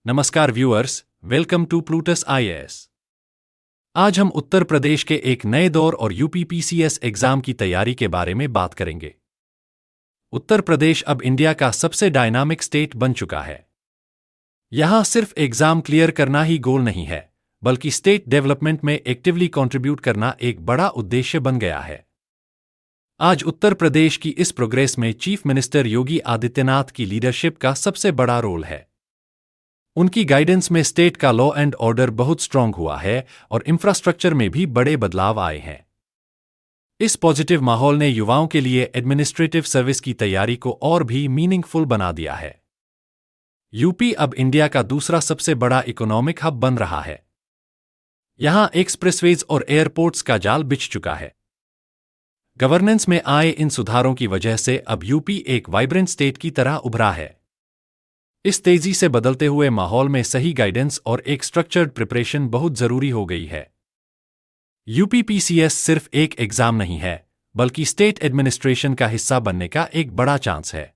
नमस्कार viewers, welcome to Plutus IAS. आज हम उत्तर प्रदेश के एक नए दौर और यूपीपीसीएस एग्जाम की तैयारी के बारे में बात करेंगे। उत्तर प्रदेश अब इंडिया का सबसे डायनामिक स्टेट बन चुका है। यहां सिर्फ एग्जाम क्लियर करना ही गोल नहीं है, बल्कि स्टेट डेवलपमेंट में एक्टिवली कंट्रीब्यूट करना एक बड़ा उद्देश्य बन गया है। आज उत्तर प्रदेश की इस प्रोग्रेस में चीफ मिनिस्टर योगी आदित्यनाथ की लीडरशिप का सबसे बड़ा रोल है। उनकी गाइडेंस में स्टेट का लॉ एंड ऑर्डर बहुत स्ट्रांग हुआ है और इंफ्रास्ट्रक्चर में भी बड़े बदलाव आए हैं। इस पॉजिटिव माहौल ने युवाओं के लिए एडमिनिस्ट्रेटिव सर्विस की तैयारी को और भी मीनिंगफुल बना दिया है। यूपी अब इंडिया का दूसरा सबसे बड़ा इकोनॉमिक हब बन रहा है। यहां एक्सप्रेसवेज और एयरपोर्ट्स का जाल बिछ चुका है। गवर्नेंस में आए इन सुधारों की वजह से अब यूपी एक वाइब्रेंट स्टेट की तरह उभरा है। इस तेजी से बदलते हुए माहौल में सही गाइडेंस और एक स्ट्रक्चर्ड प्रिपरेशन बहुत जरूरी हो गई है। यूपीपीसीएस सिर्फ एक एग्जाम नहीं है, बल्कि स्टेट एडमिनिस्ट्रेशन का हिस्सा बनने का एक बड़ा चांस है।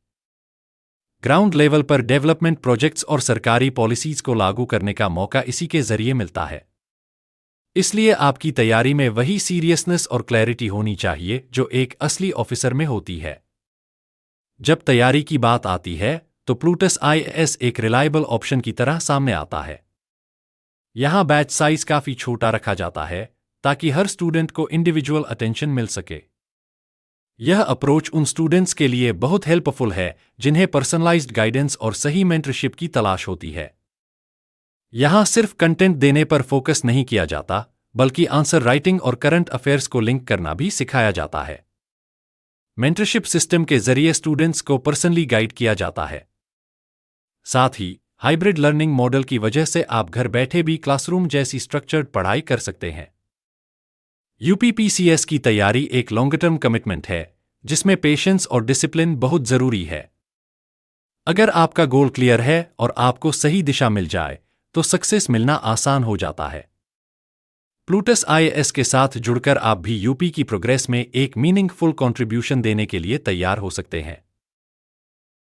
ग्राउंड लेवल पर डेवलपमेंट प्रोजेक्ट्स और सरकारी पॉलिसीज को लागू करने का मौका इसी के जरिए मिलता है। इसलिए आपकी तैयारी में वही सीरियसनेस और क्लैरिटी होनी चाहिए जो एक असली ऑफिसर में होती है। जब तैयारी की बात आती है तो प्लूटस आईएएस एक रिलायबल ऑप्शन की तरह सामने आता है। यहां बैच साइज काफी छोटा रखा जाता है ताकि हर स्टूडेंट को इंडिविजुअल अटेंशन मिल सके। यह अप्रोच उन स्टूडेंट्स के लिए बहुत हेल्पफुल है जिन्हें पर्सनलाइज्ड गाइडेंस और सही मेंटरशिप की तलाश होती है। यहां सिर्फ कंटेंट देने पर फोकस नहीं किया जाता, बल्कि आंसर राइटिंग और करंट अफेयर्स को लिंक करना भी सिखाया जाता है। मेंटरशिप सिस्टम के जरिए स्टूडेंट्स को पर्सनली गाइड किया जाता है। साथ ही हाइब्रिड लर्निंग मॉडल की वजह से आप घर बैठे भी क्लासरूम जैसी स्ट्रक्चर्ड पढ़ाई कर सकते हैं। यूपीपीसीएस की तैयारी एक लॉन्ग टर्म कमिटमेंट है, जिसमें पेशेंस और डिसिप्लिन बहुत जरूरी है। अगर आपका गोल क्लियर है और आपको सही दिशा मिल जाए, तो सक्सेस मिलना आसान हो जाता है। प्लूटस आईएएस के साथ जुड़कर आप भी यूपी की प्रोग्रेस में एक मीनिंगफुल कंट्रीब्यूशन देने के लिए तैयार हो सकते हैं।